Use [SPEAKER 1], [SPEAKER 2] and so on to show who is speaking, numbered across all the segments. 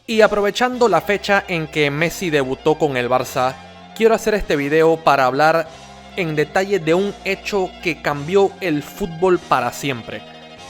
[SPEAKER 1] Y aprovechando la fecha en que Messi debutó con el Barça, quiero hacer este video para hablar en detalle de un hecho que cambió el fútbol para siempre,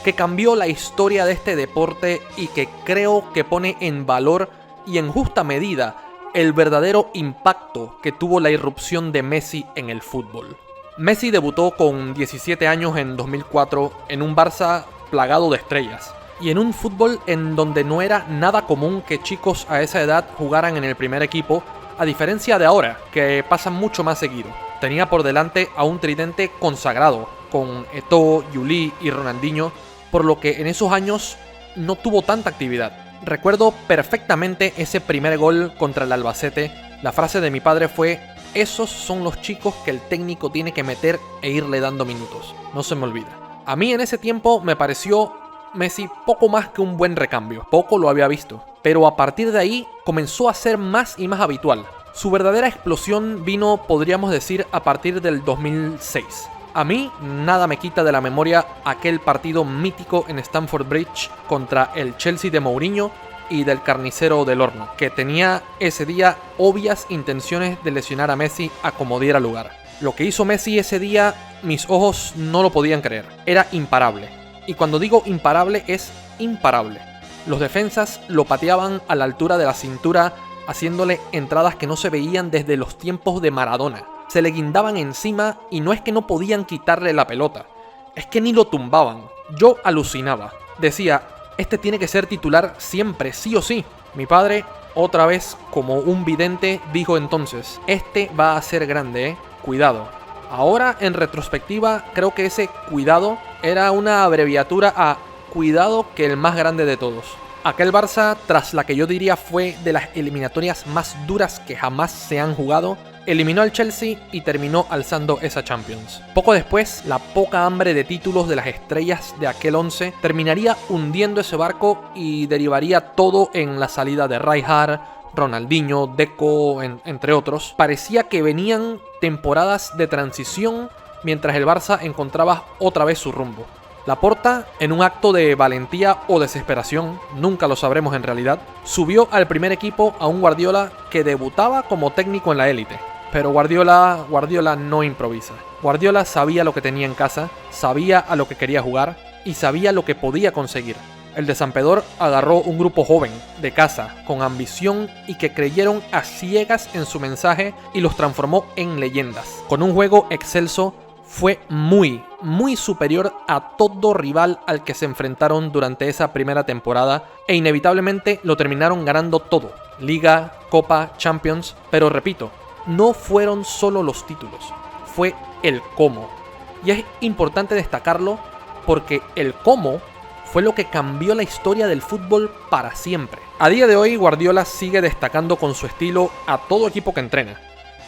[SPEAKER 1] que cambió la historia de este deporte y que creo que pone en valor y en justa medida el verdadero impacto que tuvo la irrupción de Messi en el fútbol. Messi debutó con 17 años en 2004 en un Barça plagado de estrellas y en un fútbol en donde no era nada común que chicos a esa edad jugaran en el primer equipo, a diferencia de ahora, que pasa mucho más seguido. Tenía por delante a un tridente consagrado, con Eto'o, Yuli y Ronaldinho, por lo que en esos años no tuvo tanta actividad. Recuerdo perfectamente ese primer gol contra el Albacete. La frase de mi padre fue: esos son los chicos que el técnico tiene que meter e irle dando minutos. No se me olvida. A mí en ese tiempo me pareció Messi poco más que un buen recambio. Poco lo había visto. Pero a partir de ahí comenzó a ser más y más habitual. Su verdadera explosión vino, podríamos decir, a partir del 2006. A mí nada me quita de la memoria aquel partido mítico en Stamford Bridge contra el Chelsea de Mourinho y del carnicero del horno, que tenía ese día obvias intenciones de lesionar a Messi a como diera lugar. Lo que hizo Messi ese día, mis ojos no lo podían creer. Era imparable. Y cuando digo imparable, es imparable. Los defensas lo pateaban a la altura de la cintura, haciéndole entradas que no se veían desde los tiempos de Maradona. Se le guindaban encima y no es que no podían quitarle la pelota, es que ni lo tumbaban. Yo alucinaba. Decía, este tiene que ser titular siempre, sí o sí. Mi padre, otra vez como un vidente, dijo entonces: este va a ser grande, cuidado. Ahora, en retrospectiva, creo que ese cuidado era una abreviatura a cuidado que el más grande de todos. Aquel Barça, tras la que yo diría fue de las eliminatorias más duras que jamás se han jugado, eliminó al Chelsea y terminó alzando esa Champions. Poco después, la poca hambre de títulos de las estrellas de aquel 11 terminaría hundiendo ese barco y derivaría todo en la salida de Rijkaard, Ronaldinho, Deco, entre otros. Parecía que venían temporadas de transición mientras el Barça encontraba otra vez su rumbo. Laporta, en un acto de valentía o desesperación, nunca lo sabremos en realidad, subió al primer equipo a un Guardiola que debutaba como técnico en la élite. Pero Guardiola no improvisa. Guardiola sabía lo que tenía en casa, sabía a lo que quería jugar y sabía lo que podía conseguir. El de San Pedor agarró un grupo joven, de casa, con ambición y que creyeron a ciegas en su mensaje y los transformó en leyendas. Con un juego excelso, fue muy superior a todo rival al que se enfrentaron durante esa primera temporada e inevitablemente lo terminaron ganando todo: Liga, Copa, Champions. Pero repito, no fueron solo los títulos, fue el cómo. Y es importante destacarlo porque el cómo fue lo que cambió la historia del fútbol para siempre. A día de hoy, Guardiola sigue destacando con su estilo a todo equipo que entrena,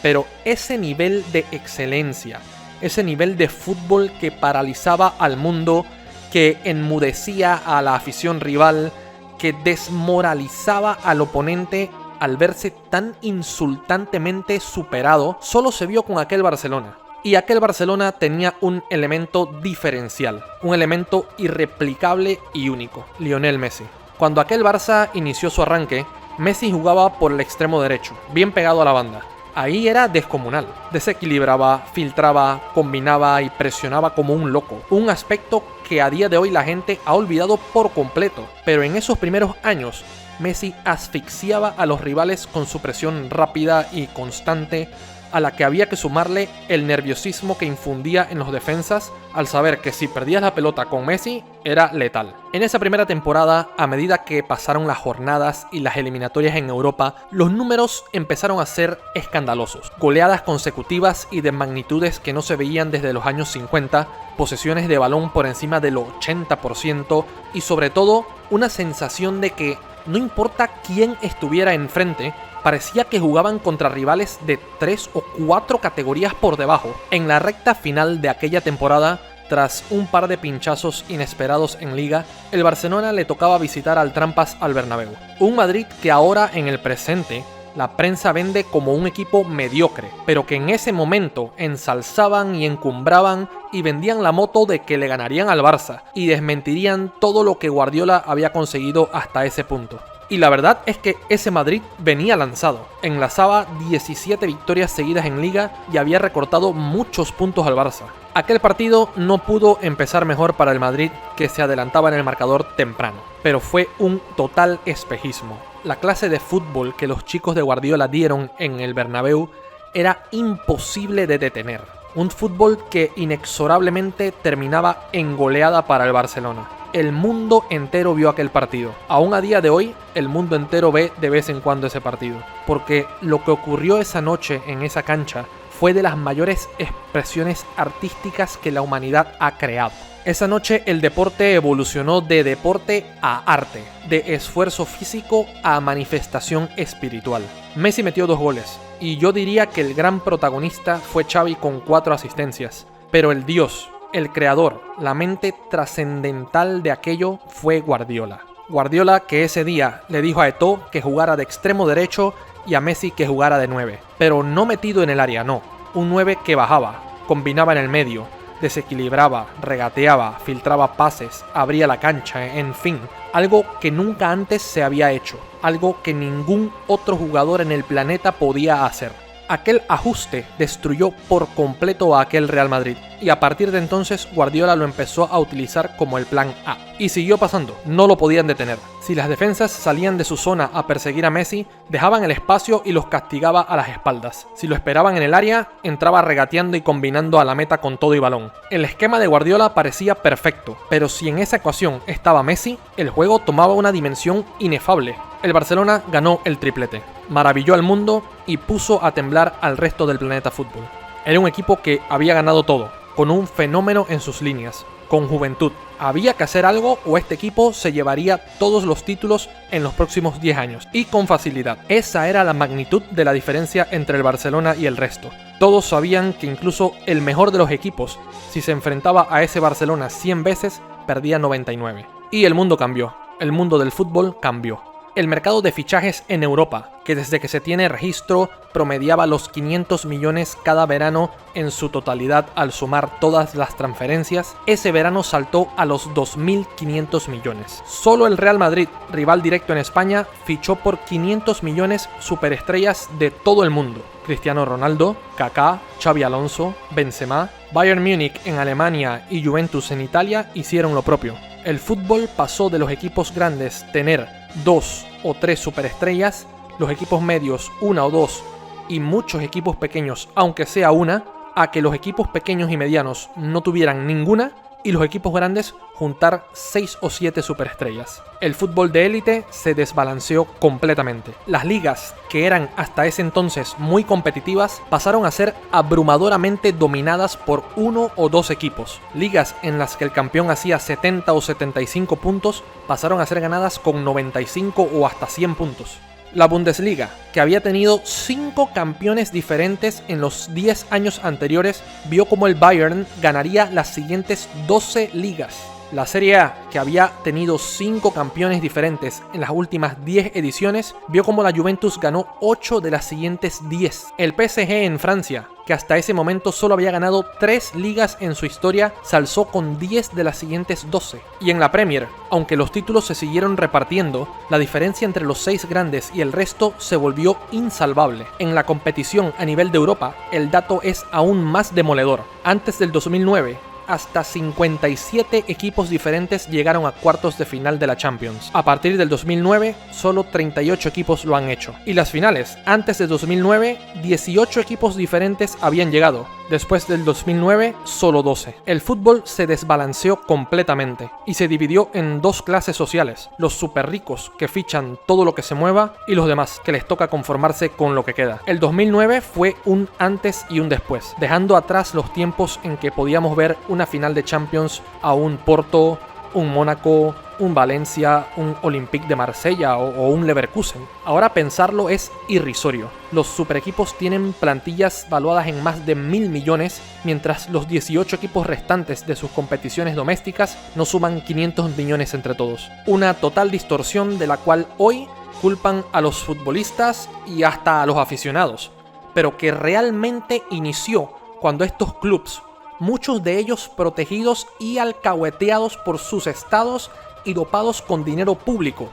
[SPEAKER 1] pero ese nivel de excelencia, ese nivel de fútbol que paralizaba al mundo, que enmudecía a la afición rival, que desmoralizaba al oponente al verse tan insultantemente superado, solo se vio con aquel Barcelona. Y aquel Barcelona tenía un elemento diferencial, un elemento irreplicable y único: Lionel Messi. Cuando aquel Barça inició su arranque, Messi jugaba por el extremo derecho, bien pegado a la banda. Ahí era descomunal. Desequilibraba, filtraba, combinaba y presionaba como un loco. Un aspecto que a día de hoy la gente ha olvidado por completo. Pero en esos primeros años, Messi asfixiaba a los rivales con su presión rápida y constante, a la que había que sumarle el nerviosismo que infundía en los defensas al saber que si perdías la pelota con Messi era letal. En esa primera temporada, a medida que pasaron las jornadas y las eliminatorias en Europa, los números empezaron a ser escandalosos. Goleadas consecutivas y de magnitudes que no se veían desde los años 50, posesiones de balón por encima del 80% y sobre todo una sensación de que no importa quién estuviera enfrente, parecía que jugaban contra rivales de 3 o 4 categorías por debajo. En la recta final de aquella temporada, tras un par de pinchazos inesperados en Liga, el Barcelona le tocaba visitar al Trampas al Bernabéu. Un Madrid que ahora, en el presente, la prensa vende como un equipo mediocre, pero que en ese momento ensalzaban y encumbraban y vendían la moto de que le ganarían al Barça y desmentirían todo lo que Guardiola había conseguido hasta ese punto. Y la verdad es que ese Madrid venía lanzado, enlazaba 17 victorias seguidas en Liga y había recortado muchos puntos al Barça. Aquel partido no pudo empezar mejor para el Madrid, que se adelantaba en el marcador temprano, pero fue un total espejismo. La clase de fútbol que los chicos de Guardiola dieron en el Bernabéu era imposible de detener. Un fútbol que inexorablemente terminaba en goleada para el Barcelona. El mundo entero vio aquel partido. Aún a día de hoy, el mundo entero ve de vez en cuando ese partido. Porque lo que ocurrió esa noche en esa cancha fue de las mayores expresiones artísticas que la humanidad ha creado. Esa noche el deporte evolucionó de deporte a arte, de esfuerzo físico a manifestación espiritual. Messi metió 2 goles, y yo diría que el gran protagonista fue Xavi con 4 asistencias. Pero el dios, el creador, la mente trascendental de aquello fue Guardiola. Guardiola que ese día le dijo a Eto'o que jugara de extremo derecho y a Messi que jugara de 9. Pero no metido en el área, no. Un 9 que bajaba, combinaba en el medio, desequilibraba, regateaba, filtraba pases, abría la cancha, en fin. Algo que nunca antes se había hecho. Algo que ningún otro jugador en el planeta podía hacer. Aquel ajuste destruyó por completo a aquel Real Madrid y a partir de entonces Guardiola lo empezó a utilizar como el plan A. Y siguió pasando, no lo podían detener. Si las defensas salían de su zona a perseguir a Messi, dejaban el espacio y los castigaba a las espaldas. Si lo esperaban en el área, entraba regateando y combinando a la meta con todo y balón. El esquema de Guardiola parecía perfecto, pero si en esa ecuación estaba Messi, el juego tomaba una dimensión inefable. El Barcelona ganó el triplete, maravilló al mundo y puso a temblar al resto del planeta fútbol. Era un equipo que había ganado todo, con un fenómeno en sus líneas, con juventud. Había que hacer algo o este equipo se llevaría todos los títulos en los próximos 10 años, y con facilidad. Esa era la magnitud de la diferencia entre el Barcelona y el resto. Todos sabían que incluso el mejor de los equipos, si se enfrentaba a ese Barcelona 100 veces, perdía 99. Y el mundo cambió, el mundo del fútbol cambió. El mercado de fichajes en Europa, que desde que se tiene registro promediaba los 500 millones cada verano en su totalidad al sumar todas las transferencias, ese verano saltó a los 2.500 millones. Solo el Real Madrid, rival directo en España, fichó por 500 millones superestrellas de todo el mundo. Cristiano Ronaldo, Kaká, Xabi Alonso, Benzema, Bayern Múnich en Alemania y Juventus en Italia hicieron lo propio. El fútbol pasó de los equipos grandes tener 2 o 3 superestrellas, los equipos medios 1 o 2 y muchos equipos pequeños, aunque sea una, a que los equipos pequeños y medianos no tuvieran ninguna y los equipos grandes juntar 6 o 7 superestrellas. El fútbol de élite se desbalanceó completamente. Las ligas, que eran hasta ese entonces muy competitivas, pasaron a ser abrumadoramente dominadas por 1 o 2 equipos. Ligas en las que el campeón hacía 70 o 75 puntos pasaron a ser ganadas con 95 o hasta 100 puntos. La Bundesliga, que había tenido 5 campeones diferentes en los 10 años anteriores, vio como el Bayern ganaría las siguientes 12 ligas. La Serie A, que había tenido 5 campeones diferentes en las últimas 10 ediciones, vio como la Juventus ganó 8 de las siguientes 10. El PSG en Francia, que hasta ese momento solo había ganado 3 ligas en su historia, se alzó con 10 de las siguientes 12. Y en la Premier, aunque los títulos se siguieron repartiendo, la diferencia entre los 6 grandes y el resto se volvió insalvable. En la competición a nivel de Europa, el dato es aún más demoledor. Antes del 2009, hasta 57 equipos diferentes llegaron a cuartos de final de la Champions. A partir del 2009, solo 38 equipos lo han hecho. Y las finales, antes de 2009, 18 equipos diferentes habían llegado. Después del 2009, solo 12. El fútbol se desbalanceó completamente y se dividió en 2 clases sociales. Los super ricos, que fichan todo lo que se mueva, y los demás, que les toca conformarse con lo que queda. El 2009 fue un antes y un después, dejando atrás los tiempos en que podíamos ver una final de Champions a un Porto, un Mónaco, un Valencia, un Olympique de Marsella o un Leverkusen. Ahora pensarlo es irrisorio. Los super equipos tienen plantillas valuadas en más de 1.000 millones, mientras los 18 equipos restantes de sus competiciones domésticas no suman 500 millones entre todos. Una total distorsión de la cual hoy culpan a los futbolistas y hasta a los aficionados, pero que realmente inició cuando estos clubes, muchos de ellos protegidos y alcahueteados por sus estados y dopados con dinero público,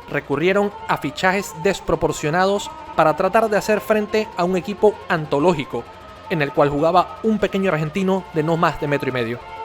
[SPEAKER 1] recurrieron a fichajes desproporcionados para tratar de hacer frente a un equipo antológico, en el cual jugaba un pequeño argentino de no más de 1,5 metros.